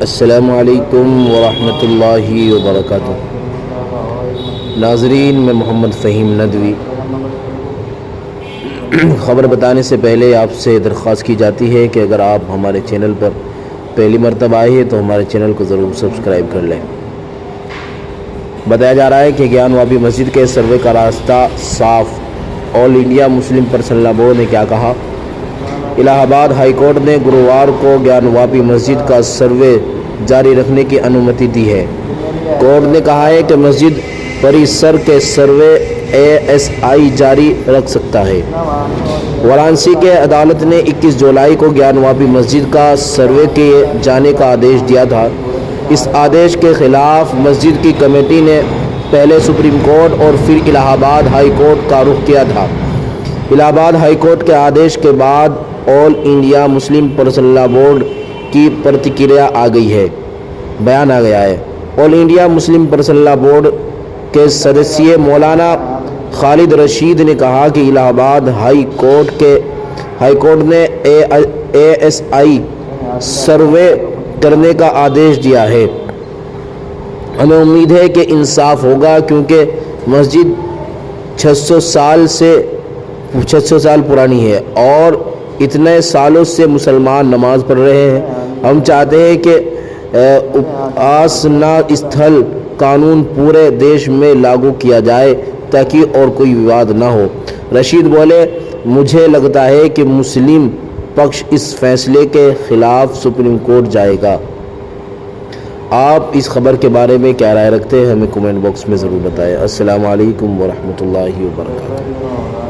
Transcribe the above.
السلام علیکم ورحمۃ اللہ وبرکاتہ۔ ناظرین، میں محمد فہیم ندوی۔ خبر بتانے سے پہلے آپ سے درخواست کی جاتی ہے کہ اگر آپ ہمارے چینل پر پہلی مرتبہ آئے ہیں تو ہمارے چینل کو ضرور سبسکرائب کر لیں۔ بتایا جا رہا ہے کہ گیان واپی مسجد کے سروے کا راستہ صاف۔ آل انڈیا مسلم پرسنل لا بورڈ نے کیا کہا؟ الہ آباد ہائی کورٹ نے گرووار کو گیان واپی مسجد کا سروے جاری رکھنے کی انومتی دی ہے۔ کورٹ نے کہا ہے کہ مسجد پریسر کے سروے ASI جاری رکھ سکتا ہے۔ وارانسی کے عدالت نے 21 جولائی کو گیان واپی مسجد کا سروے کیے جانے کا آدیش دیا تھا۔ اس آدیش کے خلاف مسجد کی کمیٹی نے پہلے سپریم کورٹ اور پھر الہ آباد ہائی کورٹ کا رخ کیا تھا۔ الہ آباد ہائی کورٹ کے آدیش کے بعد آل انڈیا مسلم پرسنل لا بورڈ کی پرتکریا آ گئی ہے، بیان آ گیا ہے۔ آل انڈیا مسلم پرسنل لا بورڈ کے سدسیہ مولانا خالد رشید نے کہا کہ الہ آباد ہائی کورٹ نے ASI سروے کرنے کا آدیش دیا ہے۔ ہمیں امید ہے کہ انصاف ہوگا کیونکہ مسجد 600 سال پرانی ہے اور اتنے سالوں سے مسلمان نماز پڑھ رہے ہیں۔ ہم چاہتے ہیں کہ اپاسنا استھل قانون پورے دیش میں لاگو کیا جائے تاکہ اور کوئی وواد نہ ہو۔ رشید بولے، مجھے لگتا ہے کہ مسلم پکش اس فیصلے کے خلاف سپریم کورٹ جائے گا۔ آپ اس خبر کے بارے میں کیا رائے رکھتے ہیں؟ ہمیں کمنٹ باکس میں ضرور بتائیں۔ السلام علیکم ورحمۃ اللہ وبرکاتہ۔